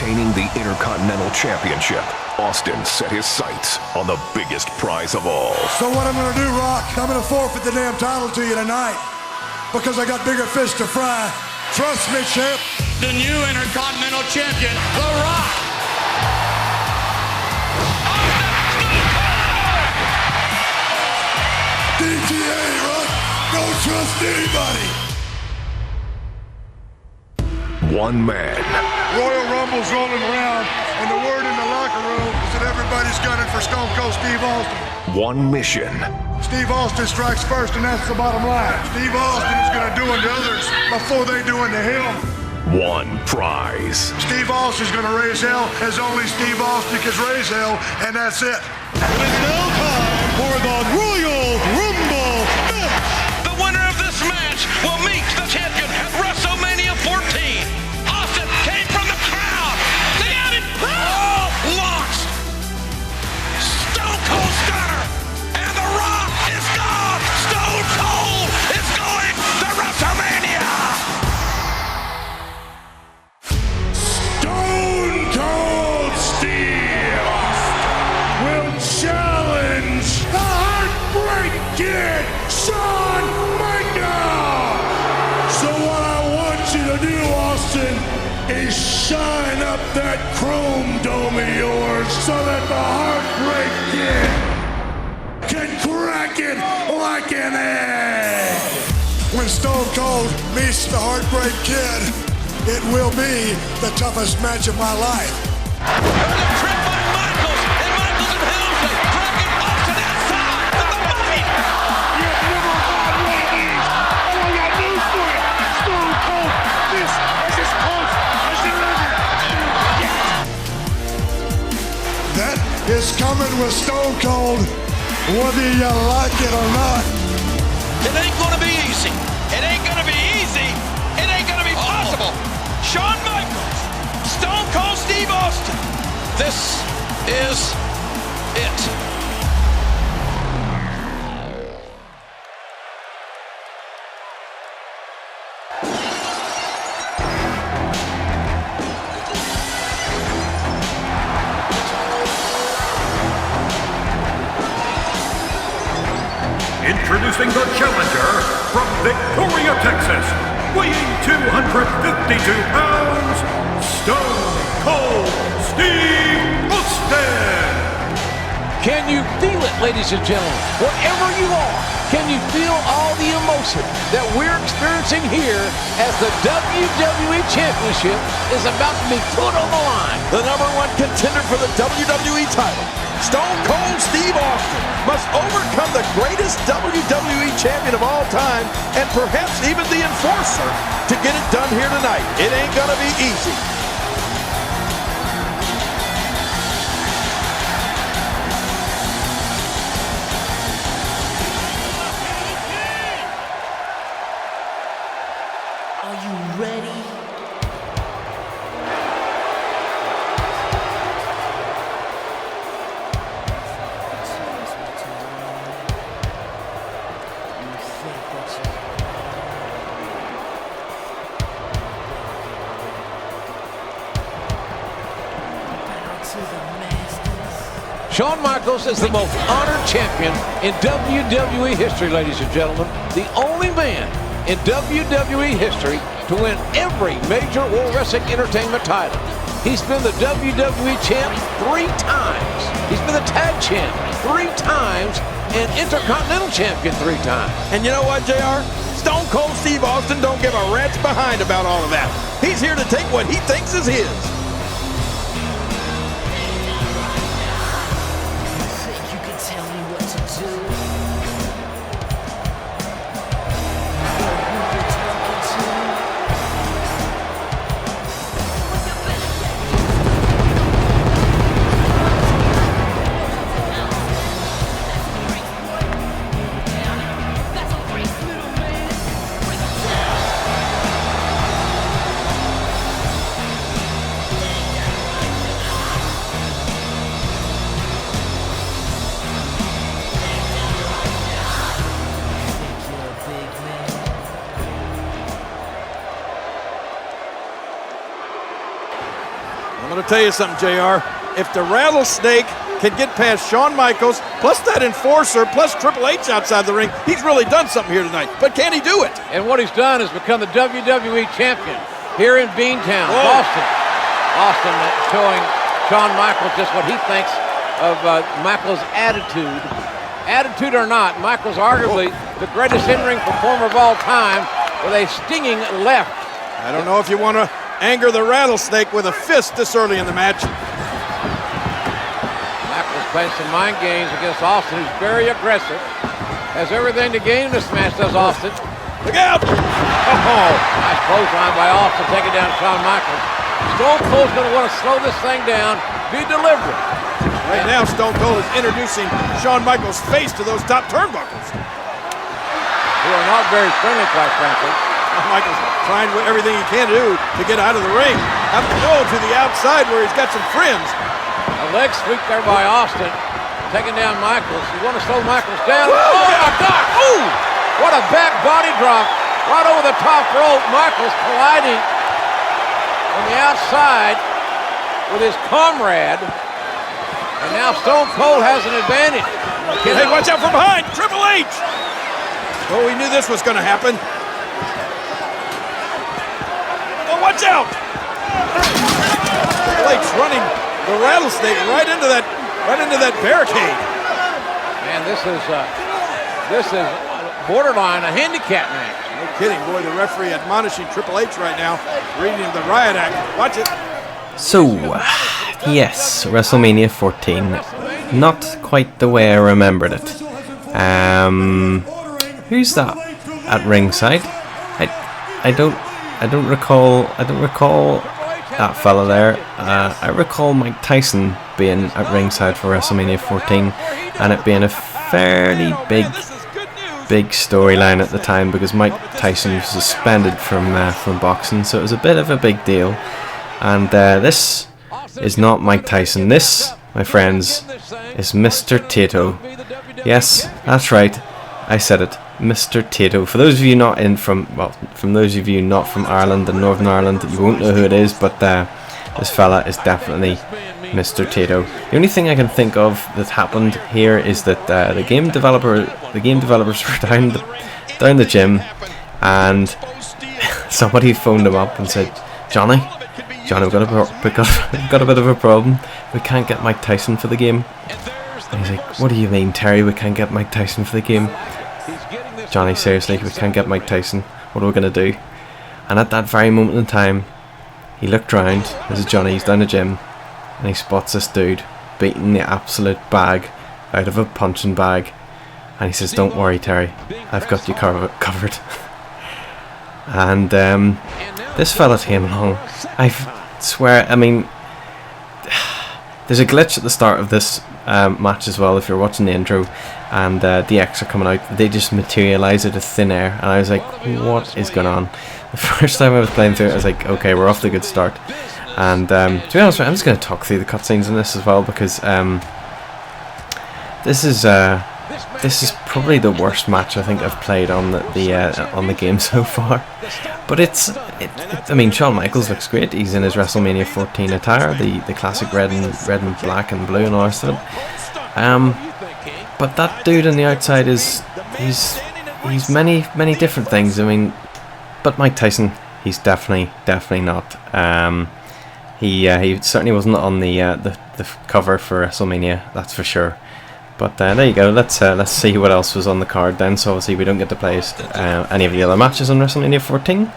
retaining the Intercontinental Championship, Austin set his sights on the biggest prize of all. So what I'm gonna do, Rock, I'm gonna forfeit the damn title to you tonight because I got bigger fish to fry. Trust me, champ. The new Intercontinental Champion, The Rock. DTA, Rock. Don't trust anybody. One man. Royal Rumble's rolling around, and the word in the locker room is that everybody's gunning for Stone Cold Steve Austin. One mission. Steve Austin strikes first, and that's the bottom line. Steve Austin is going to do unto others before they do unto him. One prize. Steve Austin's going to raise hell as only Steve Austin can raise hell, and that's it. It is now time for the Royal Rumble match. The winner of this match will meet the champion at WrestleMania 14. Austin came from the crowd. They had it. Oh, lost. Stone Cold Stunner. And The Rock is gone. Stone Cold is going to WrestleMania. Stone Cold Steve Austin will challenge the Heartbreak Kid, Shawn. So what I want you to do, Austin, is shine up that chrome dome of yours so that the Heartbreak Kid can crack it like an egg. When Stone Cold meets the Heartbreak Kid, it will be the toughest match of my life. There's a trip by Michaels, and Michaels and Helmsley dragging Austin outside of the body. You've never had one of these. I got news for you. Stone Cold, this is as close as you're ever gonna get. That is coming with Stone Cold, whether you like it or not. It ain't gonna be easy. It ain't gonna be easy. It ain't gonna be possible. Shawn Michaels, Stone Cold Steve Austin. This is it. Introducing the challenger from Victoria, Texas, weighing 252 pounds, Stone Cold Steve Austin. Can you feel it, ladies and gentlemen? Wherever you are, can you feel all the emotion that we're experiencing here as the WWE Championship is about to be put on the line? The #1 contender for the WWE title, Stone Cold Steve Austin, must overcome the greatest WWE champion of all time and perhaps even the enforcer to get it done here tonight. It ain't gonna be easy. Are you ready? Shawn Michaels is the most honored champion in WWE history, ladies and gentlemen. The only man in WWE history to win every major World Wrestling Entertainment title. He's been the WWE champ 3 times. He's been the tag champ 3 times and Intercontinental champion 3 times. And you know what, JR? Stone Cold Steve Austin don't give a rat's behind about all of that. He's here to take what he thinks is his. You can tell me what to do. Who you talking to? to tell you something, JR. If the Rattlesnake can get past Shawn Michaels, plus that Enforcer, plus Triple H outside the ring, he's really done something here tonight. But can he do it? And what he's done is become the WWE champion here in Beantown, Boston. Austin showing Shawn Michaels just what he thinks of Michaels' attitude. Attitude or not, Michaels arguably the greatest in-ring performer of all time with a stinging left. I don't know if you want to anger the Rattlesnake with a fist this early in the match. Michaels playing some mind games against Austin, who's very aggressive. Has everything to gain in this match, does Austin. Look out! Oh, nice clothesline by Austin, taking down Shawn Michaels. Stone Cold's going to want to slow this thing down, be deliberate. Right now, Stone Cold is introducing Shawn Michaels' face to those top turnbuckles. Who are not very friendly, quite frankly. Shawn Michaels trying everything he can do to get out of the ring. Have to go to the outside where he's got some friends. A leg sweep there by Austin, taking down Michaels. You want to slow Michaels down? Whoa, oh my God! Ooh! What a back body drop right over the top rope. Michaels colliding on the outside with his comrade. And now Stone Cold has an advantage. Hey, watch out from behind! Triple H! Oh, we knew this was going to happen. Oh, watch out! Triple H running the Rattlesnake right into that barricade. Man, this is borderline a handicap match. No kidding, boy. The referee admonishing Triple H right now, reading him the riot act. Watch it. So, yes, WrestleMania 14. Not quite the way I remembered it. Who's that at ringside? I don't recall that fella there. I recall Mike Tyson being at ringside for WrestleMania 14, and it being a fairly big storyline at the time because Mike Tyson was suspended from boxing, so it was a bit of a big deal. And this is not Mike Tyson. This, my friends, is Mr Tayto. Yes, that's right. I said it. Mr Tayto. For those of you not from Ireland and Northern Ireland, you won't know who it is, but this fella is definitely Mr Tayto. The only thing I can think of that happened here is that the game developers were down the gym, and somebody phoned him up and said, Johnny, we've got a bit of a problem. We can't get Mike Tyson for the game. And he's like, what do you mean, Terry? We can't get Mike Tyson for the game? Johnny, seriously, we can't get Mike Tyson. What are we going to do? And at that very moment in time, he looked round. This is Johnny, he's down the gym, and he spots this dude beating the absolute bag out of a punching bag. And he says, don't worry, Terry, I've got you covered. And this fella came along. I swear, I mean, there's a glitch at the start of this match as well. If you're watching the intro and DX are coming out, they just materialise out of thin air, and I was like, what is going on? The first time I was playing through it, I was like, okay, we're off to a good start. And to be honest, I'm just going to talk through the cutscenes in this as well, because this is probably the worst match I think I've played on the game so far. But I mean, Shawn Michaels looks great. He's in his WrestleMania 14 attire, the classic red and black and blue and all that stuff. But that dude on the outside he's many different things. I mean, but Mike Tyson, he's definitely not. He certainly wasn't on the cover for WrestleMania, that's for sure. But there you go. Let's see what else was on the card then. So obviously we don't get to play any of the other matches on WrestleMania 14.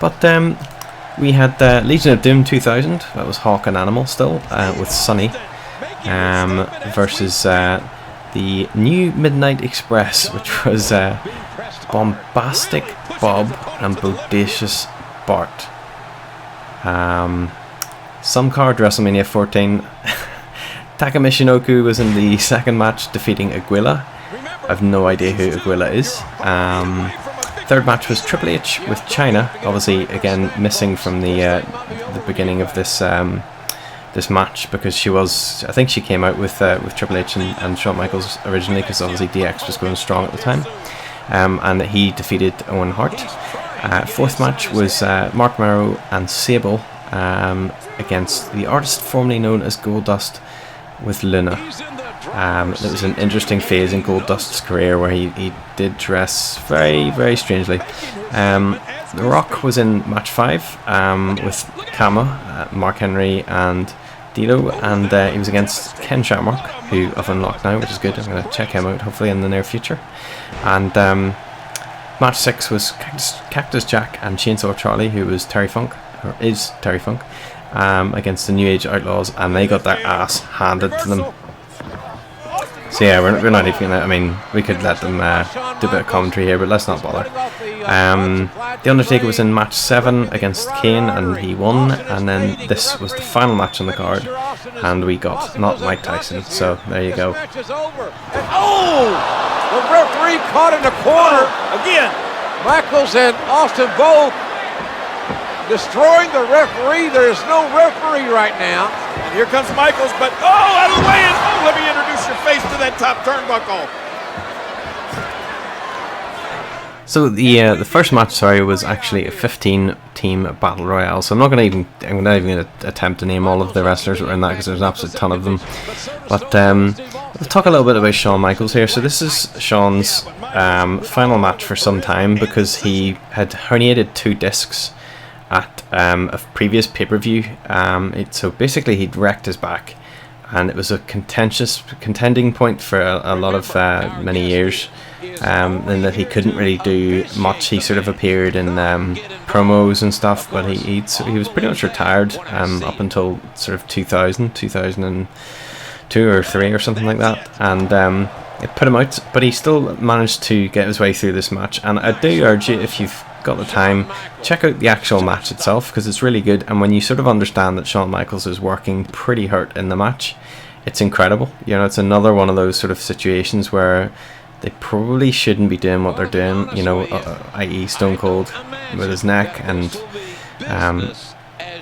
But we had Legion of Doom 2000. That was Hawk and Animal still with Sunny versus the New Midnight Express, which was Bombastic Bob and Bodacious Bart. Some card WrestleMania 14. Taka Michinoku was in the second match, defeating Aguila. I've no idea who Aguila is. Third match was Triple H with Chyna, obviously again missing from the beginning of this match, because I think she came out with Triple H and Shawn Michaels originally, because obviously DX was going strong at the time, and he defeated Owen Hart. Fourth match was Mark Merrow and Sable against the artist formerly known as Goldust with Luna. It was an interesting phase in Goldust's career where he did dress very, very strangely. The Rock was in match 5 with Kama, Mark Henry and Dito, and he was against Ken Shamrock, who I've unlocked now, which is good. I'm going to check him out hopefully in the near future. And match 6 was Cactus Jack and Chainsaw Charlie, who was Terry Funk, or is Terry Funk, against the New Age Outlaws, and they got their ass handed to them. So yeah, we're not even gonna, I mean, we could let them do a bit of commentary here, but let's not bother. The Undertaker was in match 7 against Kane, and he won, and then this was the final match on the card, and we got not Mike Tyson, so there you go. Oh! The referee caught in the corner. Again, Michaels and Austin both destroying the referee. There is no referee right now. And here comes Michaels, but out of the way, and let me introduce your face to that top turnbuckle. So the first match, was actually a 15-team battle royale. So I'm not even going to attempt to name all of the wrestlers that were in that, because there's an absolute ton of them. But we'll talk a little bit about Shawn Michaels here. So this is Shawn's final match for some time, because he had herniated 2 discs at a previous pay-per-view. So basically he'd wrecked his back, and it was a contending point for a lot of many years, in that he couldn't really do much. He sort of appeared in promos and stuff, but he was pretty much retired up until sort of 2002 or 3 or something like that, and it put him out, but he still managed to get his way through this match. And I do urge you, if you've got the time, check out the actual match itself, because it's really good. And when you sort of understand that Shawn Michaels is working pretty hurt in the match, it's incredible. You know, it's another one of those sort of situations where they probably shouldn't be doing what they're doing, you know, i.e. Stone Cold with his neck and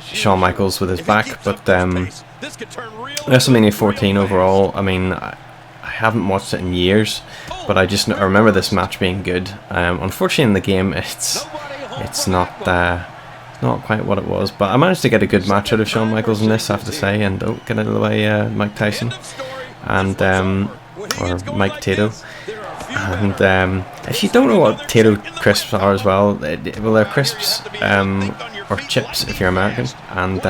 Shawn Michaels with his back. But WrestleMania 14 overall, I mean, I haven't watched it in years, but I remember this match being good. Unfortunately in the game it's not quite what it was, but I managed to get a good match out of Shawn Michaels in this, I have to say. And get out of the way, Mike Tyson and or Mike Tayto. And if you don't know what Tayto crisps are as well, they're crisps or chips if you're American, and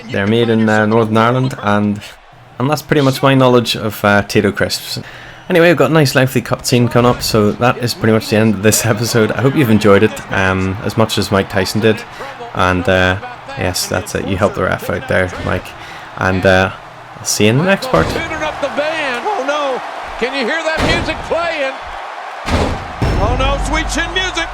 they're made in Northern Ireland, and that's pretty much my knowledge of Tayto crisps. Anyway, we've got a nice lively cutscene coming up, so that is pretty much the end of this episode. I hope you've enjoyed it as much as Mike Tyson did, and yes, that's it. You helped the ref out there, Mike, and I'll see you in the next part. Tuning up the band. Oh no! Can you hear that music playing? Oh no, sweet chin music!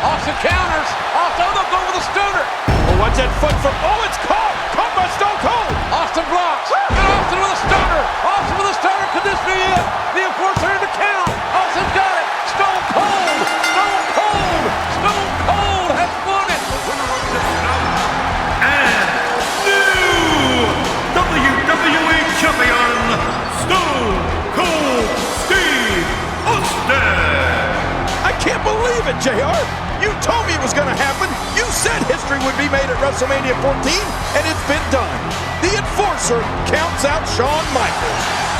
Austin counters. Austin, they'll go with the stunner. Oh, watch that foot from. Oh, it's caught! Caught by Stone Cold! Austin blocks. And Austin with a stunner. Austin with a stunner. Could this be it? The enforcer in the count. Austin's got it. Stone Cold. Stone Cold. Stone Cold has won it. And new WWE Champion, Stone Cold Steve Austin! I can't believe it, JR! You told me it was going to happen. You said history would be made at WrestleMania 14, and it's been done. The Enforcer counts out Shawn Michaels.